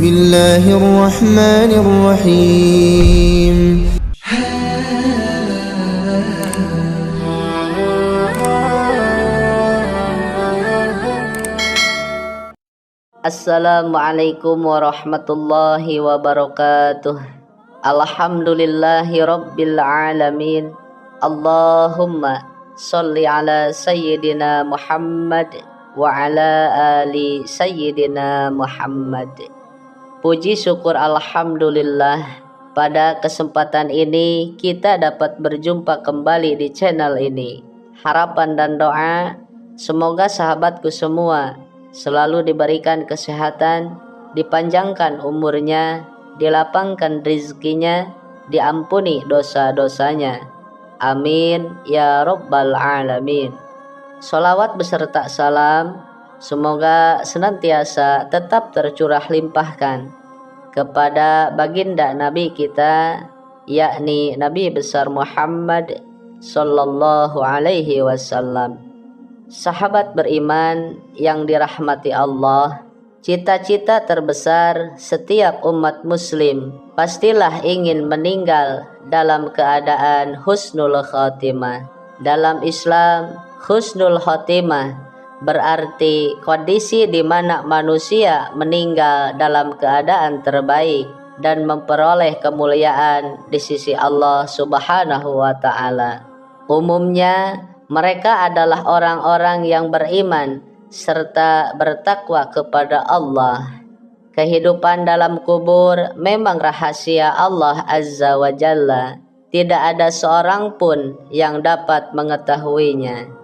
الله الرحمن الرحيم. Assalamualaikum warahmatullahi wabarakatuh. Alhamdulillahi rabbil alamin. Allahumma sholli ala sayyidina Muhammad wa ala ali sayyidina Muhammad. Puji syukur alhamdulillah, pada kesempatan ini kita dapat berjumpa kembali di channel ini. Harapan dan doa semoga sahabatku semua selalu diberikan kesehatan, dipanjangkan umurnya, dilapangkan rizkinya, diampuni dosa-dosanya. Amin ya rabbal alamin. Sholawat beserta salam semoga senantiasa tetap tercurah limpahkan kepada baginda Nabi kita, yakni Nabi besar Muhammad sallallahu alaihi wasallam. Sahabat beriman yang dirahmati Allah, cita-cita terbesar setiap umat muslim pastilah ingin meninggal dalam keadaan husnul khotimah. Dalam Islam, husnul khotimah berarti kondisi di mana manusia meninggal dalam keadaan terbaik dan memperoleh kemuliaan di sisi Allah Subhanahu wa Ta'ala. Umumnya mereka adalah orang-orang yang beriman serta bertakwa kepada Allah. Kehidupan dalam kubur memang rahasia Allah Azza wa Jalla. Tidak ada seorang pun yang dapat mengetahuinya.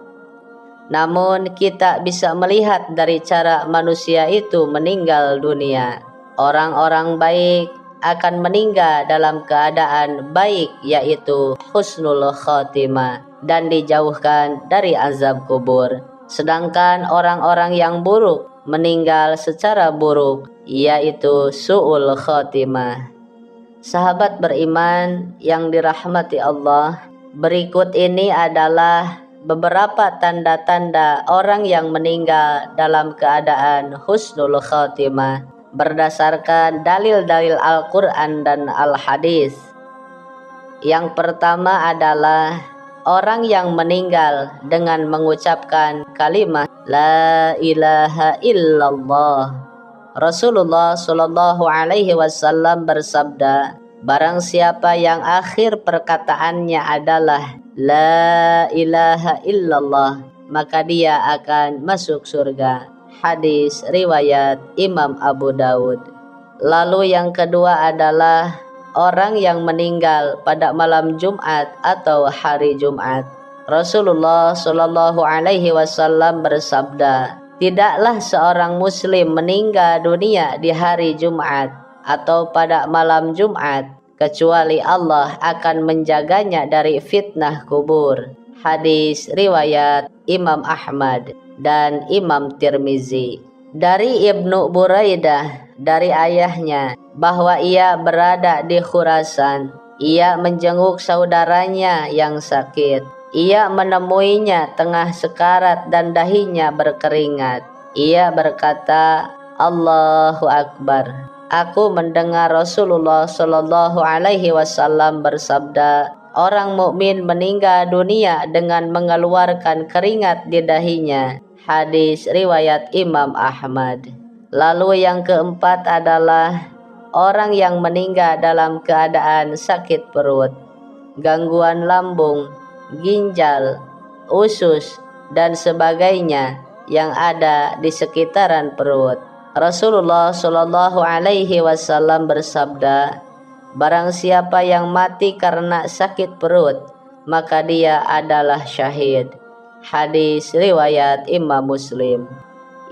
Namun kita bisa melihat dari cara manusia itu meninggal dunia. Orang-orang baik akan meninggal dalam keadaan baik, yaitu husnul khotimah, dan dijauhkan dari azab kubur. Sedangkan orang-orang yang buruk meninggal secara buruk, yaitu su'ul khotimah. Sahabat beriman yang dirahmati Allah, berikut ini adalah beberapa tanda-tanda orang yang meninggal dalam keadaan husnul khotimah berdasarkan dalil-dalil Al-Quran dan Al-Hadis. Yang pertama adalah orang yang meninggal dengan mengucapkan kalimat La ilaha illallah. Rasulullah Shallallahu Alaihi Wasallam bersabda, barang siapa yang akhir perkataannya adalah La ilaha illallah, maka dia akan masuk surga. Hadis riwayat Imam Abu Dawud. Lalu yang kedua adalah orang yang meninggal pada malam Jumat atau hari Jumat. Rasulullah Shallallahu Alaihi Wasallam bersabda, tidaklah seorang muslim meninggal dunia di hari Jumat atau pada malam Jumat kecuali Allah akan menjaganya dari fitnah kubur. Hadis riwayat Imam Ahmad dan Imam Tirmizi. Dari Ibnu Buraidah dari ayahnya bahwa ia berada di Khurasan, ia menjenguk saudaranya yang sakit. Ia menemuinya tengah sekarat dan dahinya berkeringat. Ia berkata, Allahu Akbar. Aku mendengar Rasulullah Shallallahu Alaihi Wasallam bersabda, orang mukmin meninggal dunia dengan mengeluarkan keringat di dahinya. Hadis riwayat Imam Ahmad. Lalu yang keempat adalah orang yang meninggal dalam keadaan sakit perut, gangguan lambung, ginjal, usus, dan sebagainya yang ada di sekitaran perut. Rasulullah Shallallahu Alaihi Wasallam bersabda, barang siapa yang mati karena sakit perut, maka dia adalah syahid. Hadis riwayat Imam Muslim.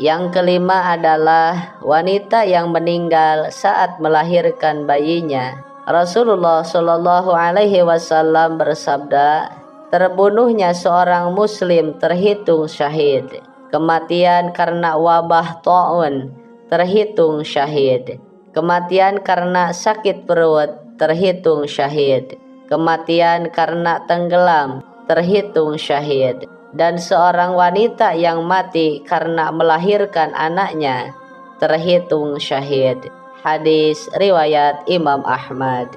Yang kelima adalah wanita yang meninggal saat melahirkan bayinya. Rasulullah Shallallahu Alaihi Wasallam bersabda, terbunuhnya seorang muslim terhitung syahid. Kematian karena wabah ta'un terhitung syahid. Kematian karena sakit perut terhitung syahid. Kematian karena tenggelam terhitung syahid. Dan seorang wanita yang mati karena melahirkan anaknya terhitung syahid. Hadis riwayat Imam Ahmad.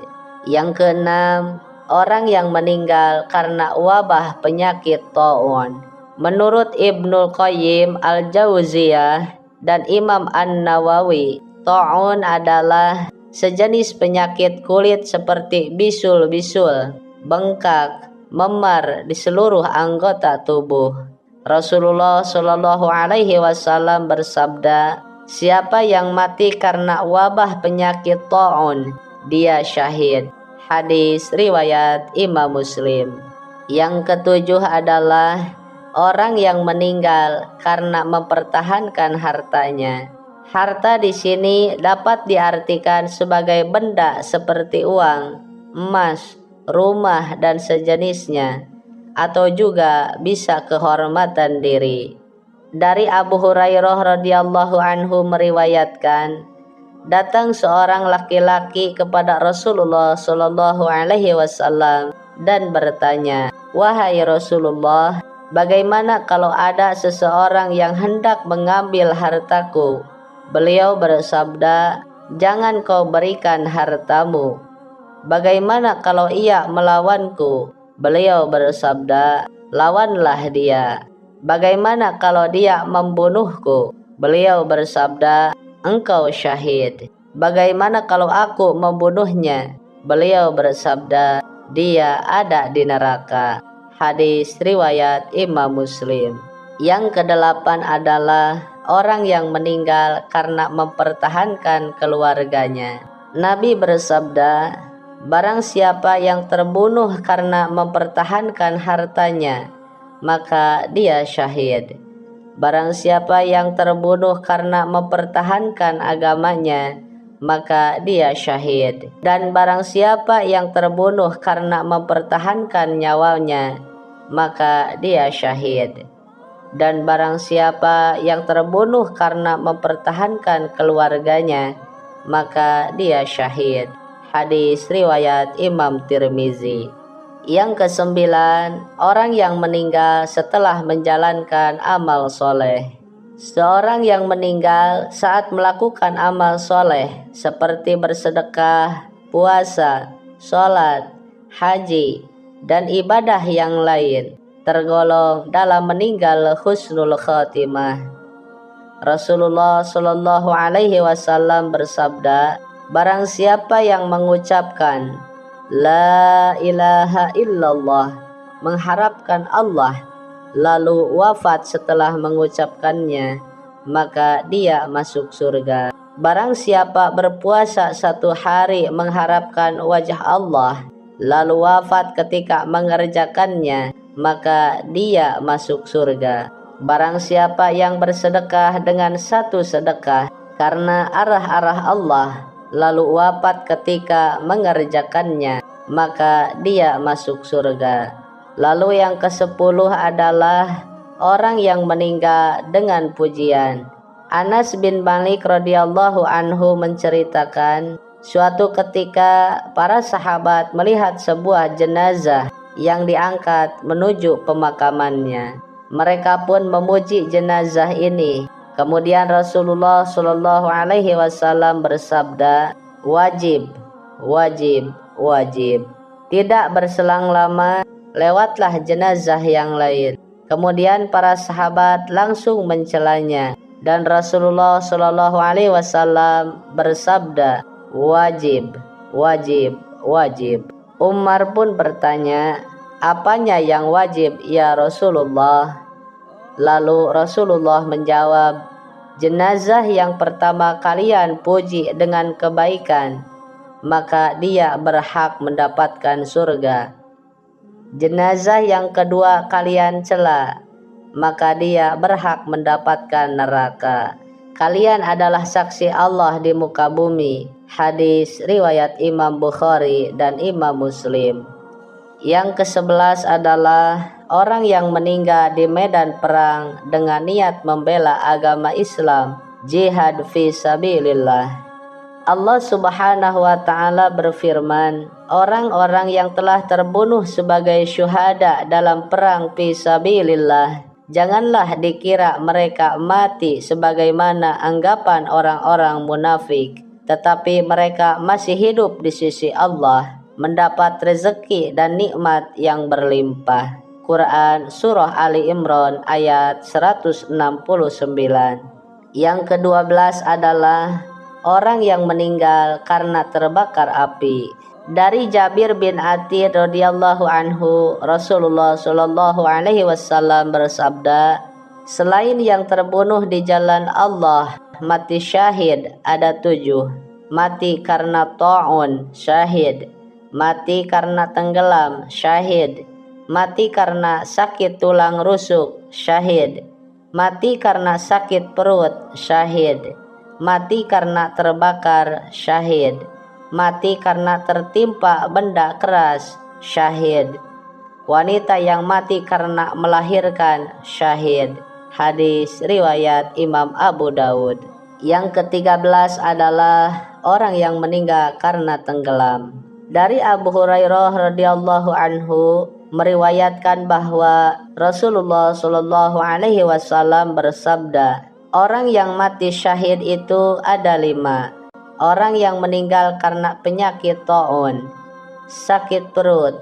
Yang keenam, orang yang meninggal karena wabah penyakit ta'un. Menurut Ibnul Qayyim Al-Jauziyah dan Imam An-Nawawi, ta'un adalah sejenis penyakit kulit seperti bisul-bisul, bengkak, memar di seluruh anggota tubuh. Rasulullah Shallallahu Alaihi Wasallam bersabda, siapa yang mati karena wabah penyakit ta'un, dia syahid. Hadis riwayat Imam Muslim. Yang ketujuh adalah orang yang meninggal karena mempertahankan hartanya. Harta di sini dapat diartikan sebagai benda seperti uang, emas, rumah dan sejenisnya, atau juga bisa kehormatan diri. Dari Abu Hurairah radhiyallahu anhu meriwayatkan, datang seorang laki-laki kepada Rasulullah Shallallahu Alaihi Wasallam dan bertanya, wahai Rasulullah, bagaimana kalau ada seseorang yang hendak mengambil hartaku? Beliau bersabda, jangan kau berikan hartamu. Bagaimana kalau ia melawanku? Beliau bersabda, lawanlah dia. Bagaimana kalau dia membunuhku? Beliau bersabda, engkau syahid. Bagaimana kalau aku membunuhnya? Beliau bersabda, dia ada di neraka. Hadis riwayat Imam Muslim. Yang kedelapan adalah orang yang meninggal karena mempertahankan keluarganya. Nabi bersabda, barang siapa yang terbunuh karena mempertahankan hartanya, maka dia syahid. Barang siapa yang terbunuh karena mempertahankan agamanya, maka dia syahid. Dan barang siapa yang terbunuh karena mempertahankan nyawanya, maka dia syahid. Dan barang siapa yang terbunuh karena mempertahankan keluarganya, maka dia syahid. Hadis riwayat Imam Tirmizi. Yang kesembilan, orang yang meninggal setelah menjalankan amal soleh. Seorang yang meninggal saat melakukan amal soleh seperti bersedekah, puasa, sholat, haji, dan ibadah yang lain, tergolong dalam meninggal husnul khatimah. Rasulullah Shallallahu Alaihi Wasallam bersabda, barang siapa yang mengucapkan La ilaha illallah, mengharapkan Allah, lalu wafat setelah mengucapkannya, maka dia masuk surga. Barang siapa berpuasa 1 hari mengharapkan wajah Allah, lalu wafat ketika mengerjakannya, maka dia masuk surga. Barang siapa yang bersedekah dengan 1 sedekah karena arah-arah Allah, lalu wafat ketika mengerjakannya, maka dia masuk surga. Lalu yang ke-10 adalah orang yang meninggal dengan pujian. Anas bin Malik radhiyallahu anhu menceritakan, suatu ketika para sahabat melihat sebuah jenazah yang diangkat menuju pemakamannya. Mereka pun memuji jenazah ini. Kemudian Rasulullah Shallallahu Alaihi Wasallam bersabda, wajib, wajib, wajib. Tidak berselang lama, lewatlah jenazah yang lain. Kemudian para sahabat langsung mencelanya, dan Rasulullah Shallallahu Alaihi Wasallam bersabda, wajib, wajib, wajib. Umar pun bertanya, apanya yang wajib ya Rasulullah? Lalu Rasulullah menjawab, jenazah yang pertama kalian puji dengan kebaikan, maka dia berhak mendapatkan surga. Jenazah yang kedua kalian cela, maka dia berhak mendapatkan neraka. Kalian adalah saksi Allah di muka bumi. Hadis riwayat Imam Bukhari dan Imam Muslim. Yang ke-11 adalah orang yang meninggal di medan perang dengan niat membela agama Islam, jihad fi sabilillah. Allah Subhanahu wa Ta'ala berfirman, orang-orang yang telah terbunuh sebagai syuhada dalam perang fi sabilillah, janganlah dikira mereka mati sebagaimana anggapan orang-orang munafik, tetapi mereka masih hidup di sisi Allah, mendapat rezeki dan nikmat yang berlimpah. Quran Surah Ali Imran ayat 169. Yang ke-12 adalah orang yang meninggal karena terbakar api. Dari Jabir bin Atid radhiyallahu anhu, Rasulullah shallallahu alaihi wasallam bersabda, selain yang terbunuh di jalan Allah, mati syahid ada 7. Mati karena ta'un, syahid. Mati karena tenggelam, syahid. Mati karena sakit tulang rusuk, syahid. Mati karena sakit perut, syahid. Mati karena terbakar, syahid. Mati karena tertimpa benda keras, syahid. Wanita yang mati karena melahirkan, syahid. Hadis riwayat Imam Abu Dawud. Yang ke-13 adalah orang yang meninggal karena tenggelam. Dari Abu Hurairah radhiyallahu anhu meriwayatkan bahwa Rasulullah shallallahu alaihi wasallam bersabda, orang yang mati syahid itu ada 5. Orang yang meninggal karena penyakit ta'un, sakit perut,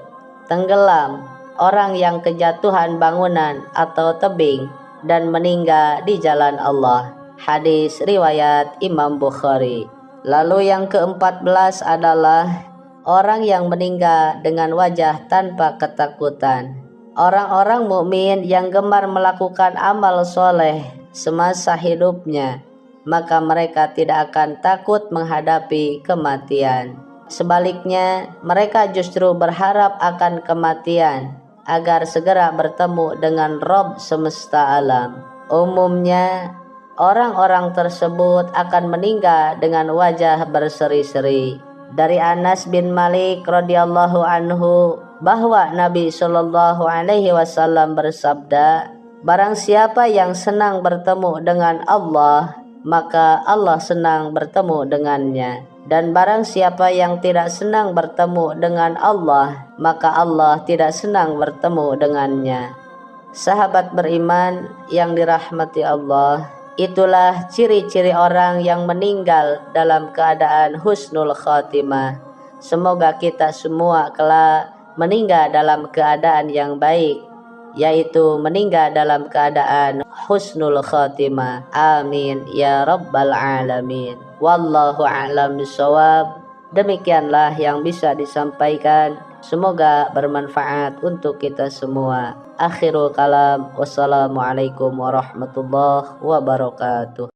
tenggelam, orang yang kejatuhan bangunan atau tebing, dan meninggal di jalan Allah. Hadis riwayat Imam Bukhari. Lalu yang ke-14 adalah orang yang meninggal dengan wajah tanpa ketakutan. Orang-orang mukmin yang gemar melakukan amal soleh semasa hidupnya, maka mereka tidak akan takut menghadapi kematian. Sebaliknya, mereka justru berharap akan kematian agar segera bertemu dengan Rabb semesta alam. Umumnya, orang-orang tersebut akan meninggal dengan wajah berseri-seri. Dari Anas bin Malik radhiyallahu anhu bahwa Nabi Shallallahu alaihi wasallam bersabda, barang siapa yang senang bertemu dengan Allah, maka Allah senang bertemu dengannya. Dan barang siapa yang tidak senang bertemu dengan Allah, maka Allah tidak senang bertemu dengannya. Sahabat beriman yang dirahmati Allah, itulah ciri-ciri orang yang meninggal dalam keadaan husnul khatimah. Semoga kita semua kelak meninggal dalam keadaan yang baik, yaitu meninggal dalam keadaan husnul khatimah. Amin ya rabbal alamin. Wallahu a'lam bishawab. Demikianlah yang bisa disampaikan. Semoga bermanfaat untuk kita semua. Akhirul kalam. Wassalamualaikum warahmatullahi wabarakatuh.